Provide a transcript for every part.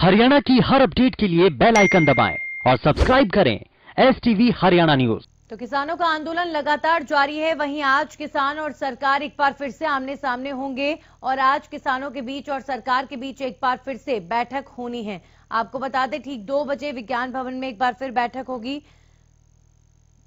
हरियाणा की हर अपडेट के लिए बेल आइकन दबाएं और सब्सक्राइब करें STV हरियाणा न्यूज। तो किसानों का आंदोलन लगातार जारी है। वहीं आज किसान और सरकार एक बार फिर से आमने सामने होंगे और आज किसानों के बीच और सरकार के बीच एक बार फिर से बैठक होनी है। आपको बता दें, ठीक 2 बजे विज्ञान भवन में एक बार फिर बैठक होगी।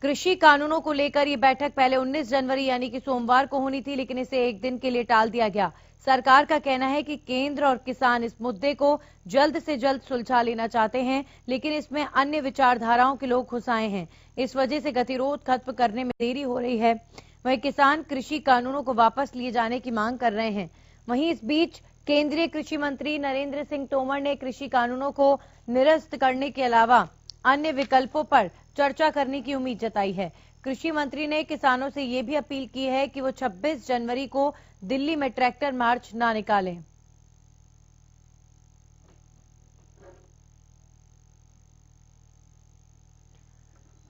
कृषि कानूनों को लेकर ये बैठक पहले 19 जनवरी यानी कि सोमवार को होनी थी, लेकिन इसे एक दिन के लिए टाल दिया गया। सरकार का कहना है कि केंद्र और किसान इस मुद्दे को जल्द से जल्द सुलझा लेना चाहते हैं, लेकिन इसमें अन्य विचारधाराओं के लोग घुस आए हैं। इस वजह से गतिरोध खत्म करने में देरी हो रही है। वहीं किसान कृषि कानूनों को वापस लिए जाने की मांग कर रहे हैं। वहीं इस बीच केंद्रीय कृषि मंत्री नरेंद्र सिंह तोमर ने कृषि कानूनों को निरस्त करने के अलावा अन्य विकल्पों पर चर्चा करने की उम्मीद जताई है। कृषि मंत्री ने किसानों से यह भी अपील की है कि वो 26 जनवरी को दिल्ली में ट्रैक्टर मार्च ना निकालें।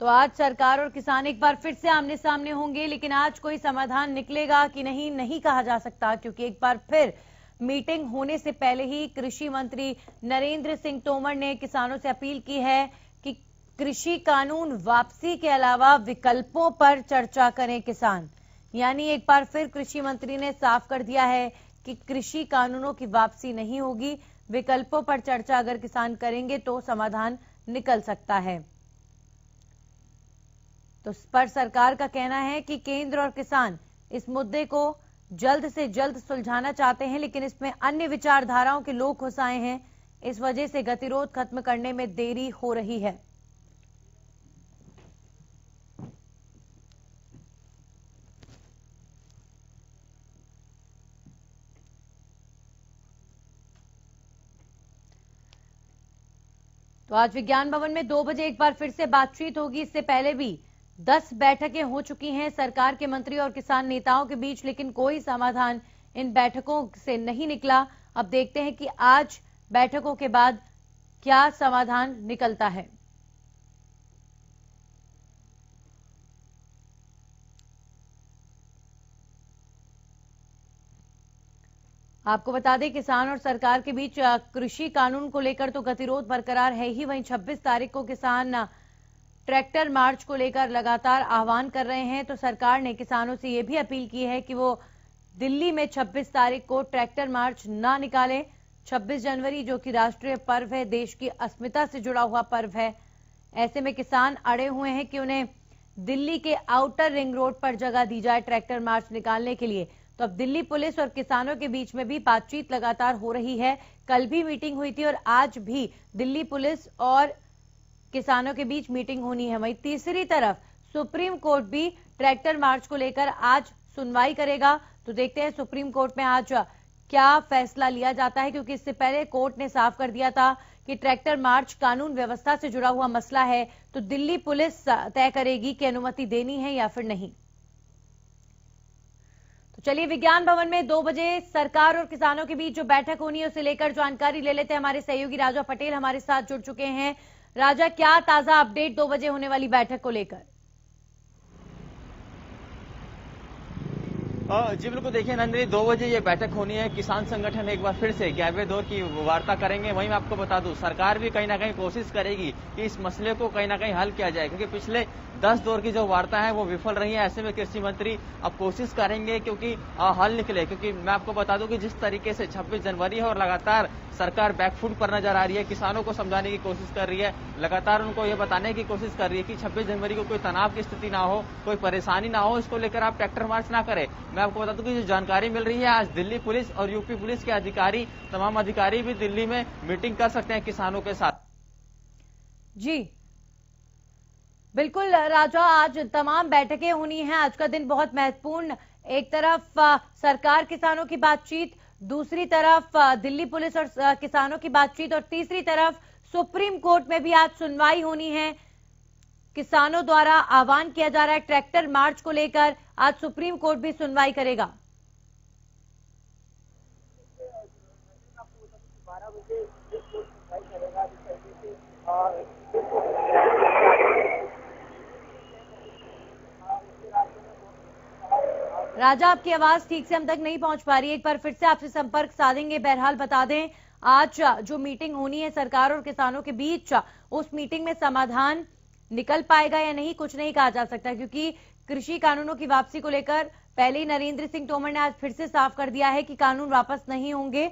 तो आज सरकार और किसान एक बार फिर से आमने सामने होंगे, लेकिन आज कोई समाधान निकलेगा कि नहीं कहा जा सकता, क्योंकि एक बार फिर मीटिंग होने से पहले ही कृषि मंत्री नरेंद्र सिंह तोमर ने किसानों से अपील की है कि कृषि कानून वापसी के अलावा विकल्पों पर चर्चा करें किसान। यानी एक बार फिर कृषि मंत्री ने साफ कर दिया है कि कृषि कानूनों की वापसी नहीं होगी, विकल्पों पर चर्चा अगर किसान करेंगे तो समाधान निकल सकता है। तो इस पर सरकार का कहना है कि केंद्र और किसान इस मुद्दे को जल्द से जल्द सुलझाना चाहते हैं, लेकिन इसमें अन्य विचारधाराओं के लोग घुस आए हैं। इस वजह से गतिरोध खत्म करने में देरी हो रही है। तो आज विज्ञान भवन में 2 बजे एक बार फिर से बातचीत होगी। इससे पहले भी 10 बैठकें हो चुकी हैं सरकार के मंत्री और किसान नेताओं के बीच, लेकिन कोई समाधान इन बैठकों से नहीं निकला। अब देखते हैं कि आज बैठकों के बाद क्या समाधान निकलता है। आपको बता दें, किसान और सरकार के बीच कृषि कानून को लेकर तो गतिरोध बरकरार है ही। वहीं 26 तारीख को किसान ट्रैक्टर मार्च को लेकर लगातार आह्वान कर रहे हैं। तो सरकार ने किसानों से यह भी अपील की है कि वो दिल्ली में 26 तारीख को ट्रैक्टर मार्च ना निकालें। 26 जनवरी जो कि राष्ट्रीय पर्व है, देश की अस्मिता से जुड़ा हुआ पर्व है, ऐसे में किसान अड़े हुए हैं कि उन्हें दिल्ली के आउटर रिंग रोड पर जगह दी जाए ट्रैक्टर मार्च निकालने के लिए। तो अब दिल्ली पुलिस और किसानों के बीच में भी बातचीत लगातार हो रही है। कल भी मीटिंग हुई थी और आज भी दिल्ली पुलिस और किसानों के बीच मीटिंग होनी है। वहीं तीसरी तरफ सुप्रीम कोर्ट भी ट्रैक्टर मार्च को लेकर आज सुनवाई करेगा। तो देखते हैं सुप्रीम कोर्ट में आज क्या फैसला लिया जाता है, क्योंकि इससे पहले कोर्ट ने साफ कर दिया था कि ट्रैक्टर मार्च कानून व्यवस्था से जुड़ा हुआ मसला है, तो दिल्ली पुलिस तय करेगी कि अनुमति देनी है या फिर नहीं। तो चलिए, विज्ञान भवन में 2 बजे सरकार और किसानों के बीच जो बैठक होनी है उसे लेकर जानकारी ले लेते हैं। हमारे सहयोगी राजा पटेल हमारे साथ जुड़ चुके हैं। राजा, क्या ताजा अपडेट 2 बजे होने वाली बैठक को लेकर? जी बिल्कुल, देखिए नंदिनी, 2 बजे ये बैठक होनी है। किसान संगठन एक बार फिर से 11वें दौर की वार्ता करेंगे। वहीं मैं आपको बता दूं, सरकार भी कहीं ना कहीं कोशिश करेगी कि इस मसले को कहीं ना कहीं हल किया जाए, क्योंकि पिछले 10 दौर की जो वार्ता है वो विफल रही है। ऐसे में कृषि मंत्री अब कोशिश करेंगे क्योंकि हल निकले, क्योंकि मैं आपको बता दूं कि जिस तरीके से 26 जनवरी है और लगातार सरकार बैकफुट पर नजर आ रही है, किसानों को समझाने की कोशिश कर रही है, लगातार उनको ये बताने की कोशिश कर रही है कि 26 जनवरी को कोई तनाव की स्थिति ना हो, कोई परेशानी ना हो, इसको लेकर आप ट्रैक्टर मार्च ना करें। मैं आपको बता दूं कि जो जानकारी मिल रही है, आज दिल्ली पुलिस और यूपी पुलिस के अधिकारी, तमाम अधिकारी भी दिल्ली में मीटिंग कर सकते हैं किसानों के साथ। जी बिल्कुल राजा, आज तमाम बैठकें होनी हैं। आज का दिन बहुत महत्वपूर्ण, एक तरफ सरकार किसानों की बातचीत, दूसरी तरफ दिल्ली पुलिस और किसानों की बातचीत, और तीसरी तरफ सुप्रीम कोर्ट में भी आज सुनवाई होनी है। किसानों द्वारा आह्वान किया जा रहा है ट्रैक्टर मार्च को लेकर, आज सुप्रीम कोर्ट भी सुनवाई करेगा। राजा, आपकी आवाज ठीक से हम तक नहीं पहुंच पा रही है, एक बार फिर से आपसे संपर्क साधेंगे। बहरहाल बता दें, आज जो मीटिंग होनी है सरकार और किसानों के बीच, उस मीटिंग में समाधान निकल पाएगा या नहीं, कुछ नहीं कहा जा सकता, क्योंकि कृषि कानूनों की वापसी को लेकर पहले ही नरेंद्र सिंह तोमर ने आज फिर से साफ कर दिया है कि कानून वापस नहीं होंगे,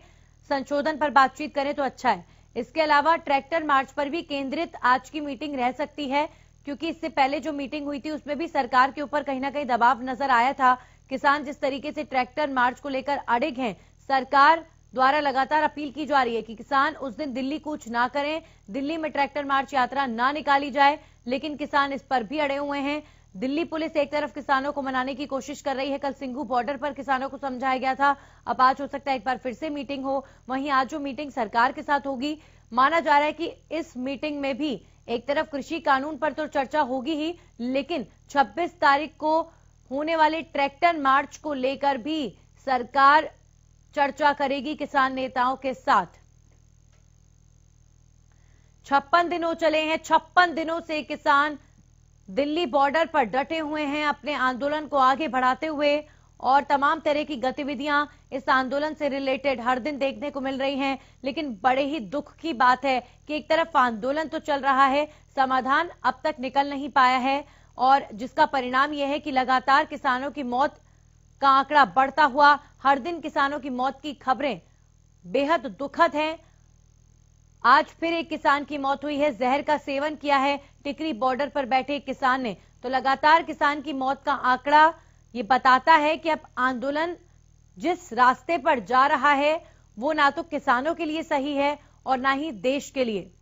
संशोधन पर बातचीत करें तो अच्छा है। इसके अलावा ट्रैक्टर मार्च पर भी केंद्रित आज की मीटिंग रह सकती है, क्योंकि इससे पहले जो मीटिंग हुई थी उसमें भी सरकार के ऊपर कहीं ना कहीं दबाव नजर आया था। किसान जिस तरीके से ट्रैक्टर मार्च को लेकर अड़िग हैं, सरकार द्वारा लगातार अपील की जा रही है कि किसान उस दिन दिल्ली कूच ना करें, दिल्ली में ट्रैक्टर मार्च यात्रा ना निकाली जाए, लेकिन किसान इस पर भी अड़े हुए हैं। दिल्ली पुलिस एक तरफ किसानों को मनाने की कोशिश कर रही है, कल सिंघू बॉर्डर पर किसानों को समझाया गया था, अब आज हो सकता है एक बार फिर से मीटिंग हो। वहीं आज जो मीटिंग सरकार के साथ होगी, माना जा रहा है कि इस मीटिंग में भी एक तरफ कृषि कानून पर तो चर्चा होगी ही, लेकिन 26 तारीख को होने वाले ट्रैक्टर मार्च को लेकर भी सरकार चर्चा करेगी किसान नेताओं के साथ। 56 दिन हो चले हैं, 56 दिनों से किसान दिल्ली बॉर्डर पर डटे हुए हैं, अपने आंदोलन को आगे बढ़ाते हुए, और तमाम तरह की गतिविधियां इस आंदोलन से रिलेटेड हर दिन देखने को मिल रही हैं। लेकिन बड़े ही दुख की बात है कि एक तरफ आंदोलन तो चल रहा है, समाधान अब तक निकल नहीं पाया है, और जिसका परिणाम यह है कि लगातार किसानों की मौत का आंकड़ा बढ़ता हुआ, हर दिन किसानों की मौत की खबरें बेहद दुखद हैं। आज फिर एक किसान की मौत हुई है, जहर का सेवन किया है टिकरी बॉर्डर पर बैठे एक किसान ने। तो लगातार किसान की मौत का आंकड़ा ये बताता है कि अब आंदोलन जिस रास्ते पर जा रहा है वो ना तो किसानों के लिए सही है और ना ही देश के लिए।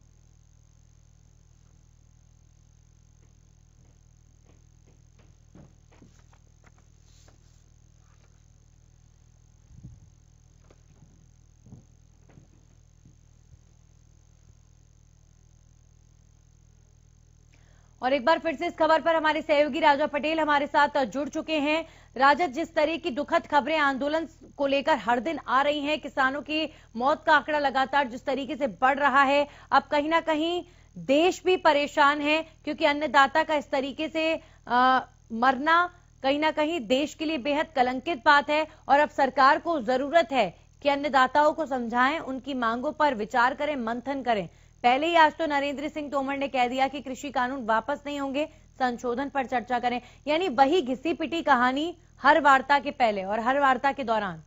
और एक बार फिर से इस खबर पर हमारे सहयोगी राजा पटेल हमारे साथ जुड़ चुके हैं। राजा, जिस तरह की दुखद खबरें आंदोलन को लेकर हर दिन आ रही हैं, किसानों की मौत का आंकड़ा लगातार जिस तरीके से बढ़ रहा है, अब कहीं ना कहीं देश भी परेशान है, क्योंकि अन्नदाता का इस तरीके से मरना कहीं ना कहीं देश के लिए बेहद कलंकित बात है। और अब सरकार को जरूरत है कि अन्नदाताओं को समझाएं, उनकी मांगों पर विचार करें, मंथन करें। पहले ही आज तो नरेंद्र सिंह तोमर ने कह दिया कि कृषि कानून वापस नहीं होंगे, संशोधन पर चर्चा करें, यानी वही घिसी पिटी कहानी हर वार्ता के पहले और हर वार्ता के दौरान।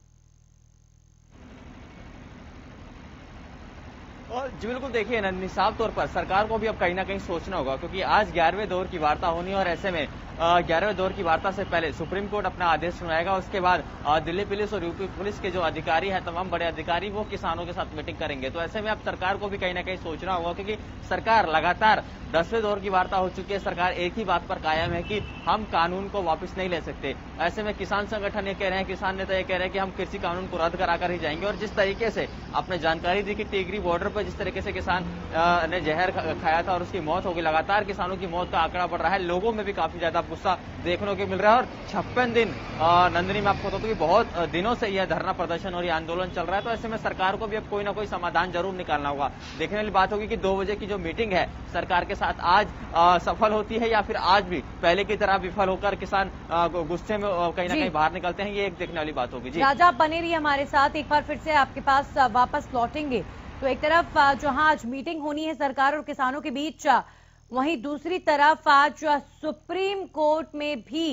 और जी बिल्कुल, देखिए ना, निसाब तौर पर सरकार को भी अब कहीं ना कहीं सोचना होगा, क्योंकि आज 11वें दौर की वार्ता होनी है, और ऐसे में 11वें दौर की वार्ता से पहले सुप्रीम कोर्ट अपना आदेश सुनाएगा। उसके बाद दिल्ली पुलिस और यूपी पुलिस के जो अधिकारी हैं, तमाम बड़े अधिकारी, वो किसानों के साथ मीटिंग करेंगे। तो ऐसे में अब सरकार को भी कहीं ना कहीं सोचना होगा, क्योंकि सरकार लगातार 10वें दौर की वार्ता हो चुकी है, सरकार एक ही बात पर कायम है कि हम कानून को वापस नहीं ले सकते। ऐसे में किसान संगठन ये कह रहे हैं, किसान नेता ये कह रहे हैं कि हम कृषि कानून को रद्द कराकर ही जाएंगे। और जिस तरीके से आपने जानकारी दी कि टिकरी बॉर्डर पर जिस तरीके से किसान ने जहर खाया था और उसकी मौत हो गई, लगातार किसानों की मौत का आंकड़ा बढ़ रहा है, लोगों में भी काफी ज्यादा गुस्सा देखने को मिल रहा है। और 56 दिन नंदिनी, मैं आपको बताऊं कि बहुत दिनों से यह धरना प्रदर्शन और यह आंदोलन चल रहा है। तो ऐसे में सरकार को भी अब कोई ना कोई समाधान जरूर निकालना होगा। देखने वाली बात होगी कि 2 बजे की जो मीटिंग है सरकार के साथ, आज सफल होती है या फिर आज भी पहले की तरह विफल होकर किसान गुस्से में कहीं ना कहीं बाहर निकलते हैं, ये एक देखने वाली बात होगी। जी राजा, बने रहिए हमारे साथ, एक बार फिर से आपके पास वापस लौटेंगे। तो एक तरफ जहां आज मीटिंग होनी है सरकार और किसानों के बीच, वहीं दूसरी तरफ आज सुप्रीम कोर्ट में भी